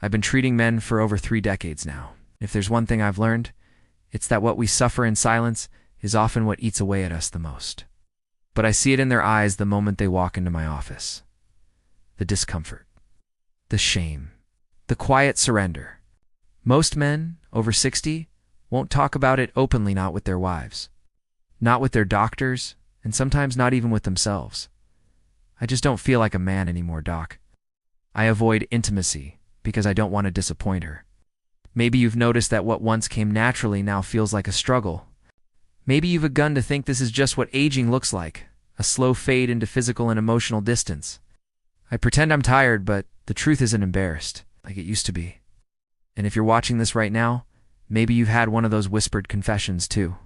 I've been treating men for over 3 decades now. If there's one thing I've learned, it's that what we suffer in silence is often what eats away at us the most. But I see it in their eyes the moment they walk into my office. The discomfort, the shame, the quiet surrender. Most men, over 60, won't talk about it openly, not with their wives, not with their doctors, and sometimes not even with themselves. I just don't feel like a man anymore, Doc. I avoid intimacy because I don't want to disappoint her. Maybe you've noticed that what once came naturally now feels like a struggle. Maybe you've begun to think this is just what aging looks like, a slow fade into physical and emotional distance. I pretend I'm tired, but the truth isn't embarrassed, like it used to be. And if you're watching this right now, maybe you've had one of those whispered confessions too.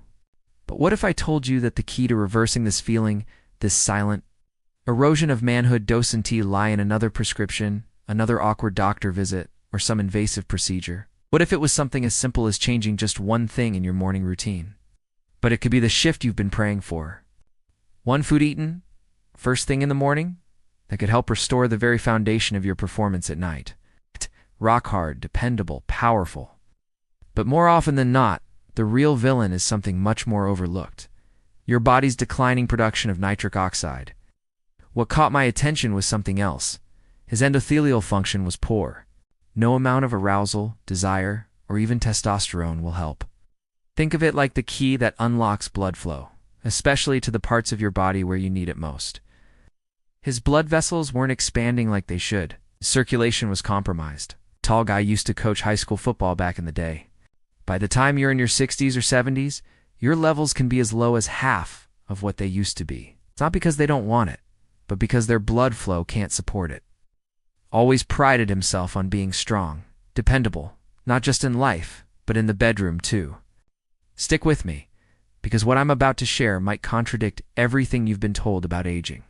But what if I told you that the key to reversing this feeling, this silent erosion of manhood docility, lie in another prescription, another awkward doctor visit, or some invasive procedure? What if it was something as simple as changing just one thing in your morning routine? But it could be the shift you've been praying for. One food eaten, first thing in the morning, that could help restore the very foundation of your performance at night. Rock hard, dependable, powerful. But more often than not, the real villain is something much more overlooked. Your body's declining production of nitric oxide. What caught my attention was something else. His endothelial function was poor. No amount of arousal, desire, or even testosterone will help. Think of it like the key that unlocks blood flow, especially to the parts of your body where you need it most. His blood vessels weren't expanding like they should. Circulation was compromised. Tall guy used to coach high school football back in the day. By the time you're in your 60s or 70s, your levels can be as low as half of what they used to be. It's not because they don't want it, but because their blood flow can't support it. Always prided himself on being strong, dependable, not just in life, but in the bedroom too. Stick with me, because what I'm about to share might contradict everything you've been told about aging.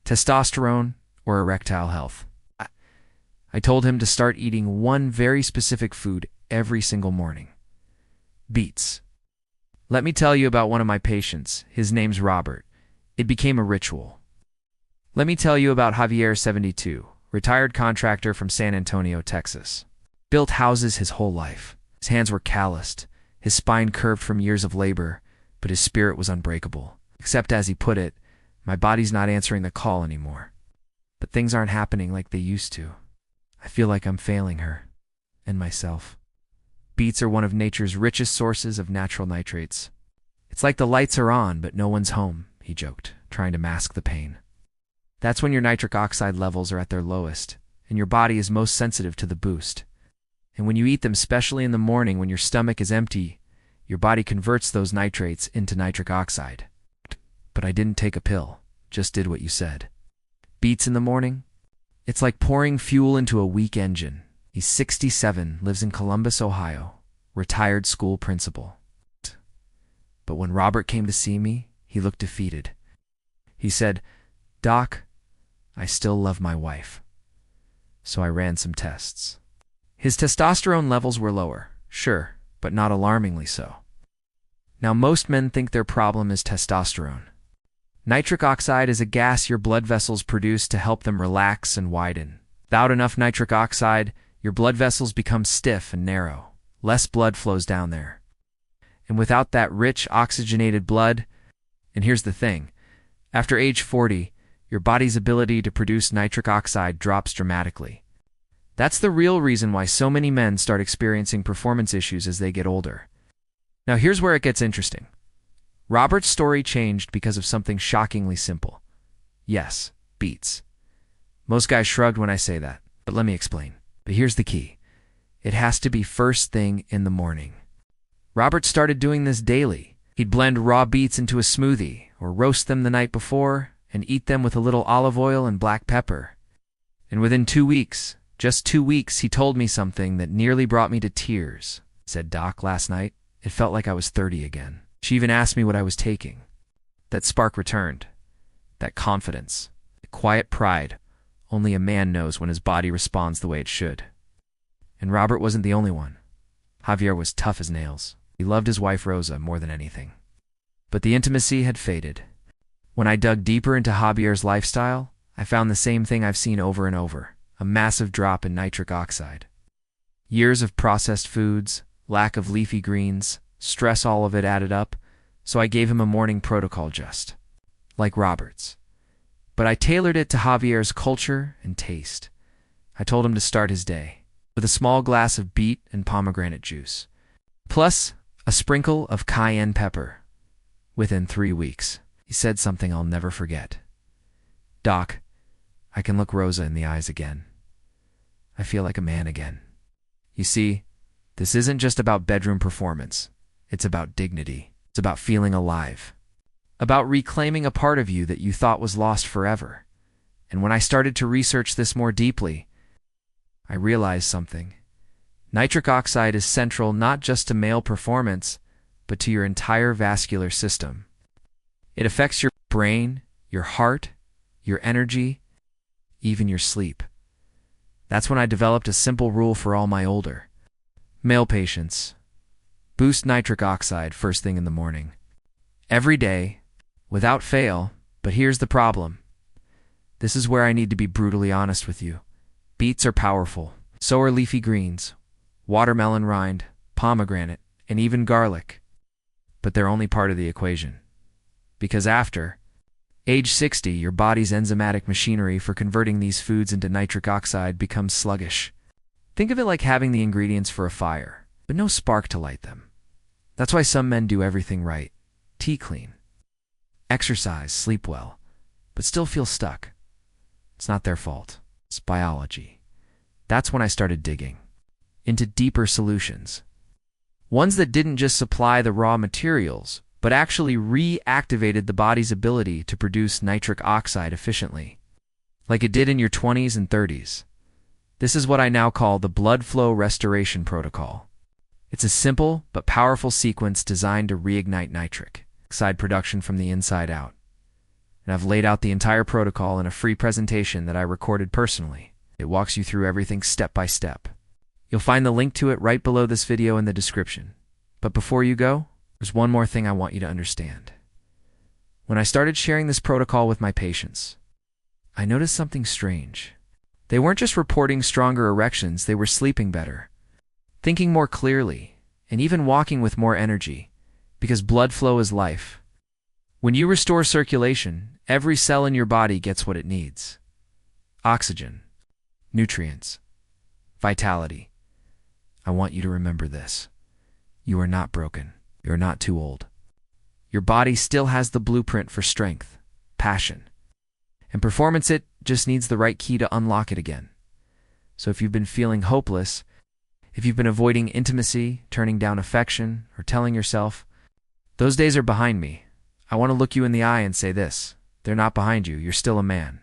Testosterone or erectile health. I told him to start eating one very specific food every single morning. Beets. Let me tell you about one of my patients. His name's Robert. It became a ritual. Let me tell you about Javier, 72, retired contractor from San Antonio, Texas. Built houses his whole life. His hands were calloused, his spine curved from years of labor, but his spirit was unbreakable. Except, as he put it, my body's not answering the call anymore. But things aren't happening like they used to. I feel like I'm failing her, and myself. Beets are one of nature's richest sources of natural nitrates. It's like the lights are on, but no one's home, he joked, trying to mask the pain. That's when your nitric oxide levels are at their lowest, and your body is most sensitive to the boost. And when you eat them, especially in the morning when your stomach is empty, your body converts those nitrates into nitric oxide. But I didn't take a pill, just did what you said. Beets in the morning? It's like pouring fuel into a weak engine. He's 67, lives in Columbus, Ohio, retired school principal. But when Robert came to see me, he looked defeated. He said, "Doc, I still love my wife." So I ran some tests. His testosterone levels were lower, sure, but not alarmingly so. Now, most men think their problem is testosterone. Nitric oxide is a gas your blood vessels produce to help them relax and widen. Without enough nitric oxide, your blood vessels become stiff and narrow. Less blood flows down there. And without that rich, oxygenated blood, and here's the thing, after age 40, your body's ability to produce nitric oxide drops dramatically. That's the real reason why so many men start experiencing performance issues as they get older. Now here's where it gets interesting. Robert's story changed because of something shockingly simple. Yes, beets. Most guys shrugged when I say that, but let me explain. But here's the key. It has to be first thing in the morning. Robert started doing this daily. He'd blend raw beets into a smoothie, or roast them the night before, and eat them with a little olive oil and black pepper. And within 2 weeks, just 2 weeks, he told me something that nearly brought me to tears. Said, "Doc, last night, it felt like I was 30 again." She even asked me what I was taking. That spark returned. That confidence. The quiet pride. Only a man knows when his body responds the way it should. And Robert wasn't the only one. Javier was tough as nails. He loved his wife Rosa more than anything. But the intimacy had faded. When I dug deeper into Javier's lifestyle, I found the same thing I've seen over and over. A massive drop in nitric oxide. Years of processed foods, lack of leafy greens, stress, all of it added up, so I gave him a morning protocol just like Robert's. But I tailored it to Javier's culture and taste. I told him to start his day with a small glass of beet and pomegranate juice, plus a sprinkle of cayenne pepper. Within 3 weeks, he said something I'll never forget. "Doc, I can look Rosa in the eyes again. I feel like a man again." You see, this isn't just about bedroom performance. It's about dignity. It's about feeling alive. About reclaiming a part of you that you thought was lost forever. And when I started to research this more deeply, I realized something. Nitric oxide is central not just to male performance, but to your entire vascular system. It affects your brain, your heart, your energy, even your sleep. That's when I developed a simple rule for all my older male patients. Boost nitric oxide first thing in the morning. Every day, without fail, but here's the problem. This is where I need to be brutally honest with you. Beets are powerful. So are leafy greens, watermelon rind, pomegranate, and even garlic. But they're only part of the equation. Because after age 60, your body's enzymatic machinery for converting these foods into nitric oxide becomes sluggish. Think of it like having the ingredients for a fire, but no spark to light them. That's why some men do everything right. Tea clean, exercise, sleep well, but still feel stuck. It's not their fault. It's biology. That's when I started digging into deeper solutions. Ones that didn't just supply the raw materials, but actually reactivated the body's ability to produce nitric oxide efficiently, like it did in your 20s and 30s. This is what I now call the blood flow restoration protocol. It's a simple but powerful sequence designed to reignite nitric oxide production from the inside out. And I've laid out the entire protocol in a free presentation that I recorded personally. It walks you through everything step by step. You'll find the link to it right below this video in the description. But before you go, there's one more thing I want you to understand. When I started sharing this protocol with my patients, I noticed something strange. They weren't just reporting stronger erections, they were sleeping better, thinking more clearly, and even walking with more energy, because blood flow is life. When you restore circulation, every cell in your body gets what it needs: oxygen, nutrients, vitality. I want you to remember this. You are not broken. You're not too old. Your body still has the blueprint for strength, passion, and performance. It just needs the right key to unlock it again. So if you've been feeling hopeless, if you've been avoiding intimacy, turning down affection, or telling yourself, "Those days are behind me," I want to look you in the eye and say this: they're not behind you. You're still a man.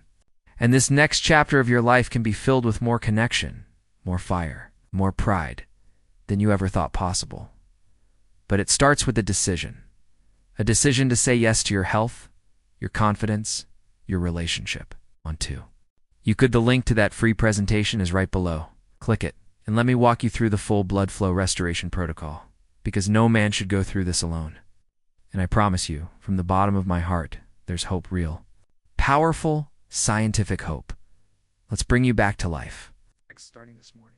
And this next chapter of your life can be filled with more connection, more fire, more pride than you ever thought possible. But it starts with a decision to say yes to your health, your confidence, your relationship. The link to that free presentation is right below. Click it, and let me walk you through the full blood flow restoration protocol, because no man should go through this alone. And I promise you, from the bottom of my heart, there's hope, real, powerful, scientific hope. Let's bring you back to life. Starting this morning.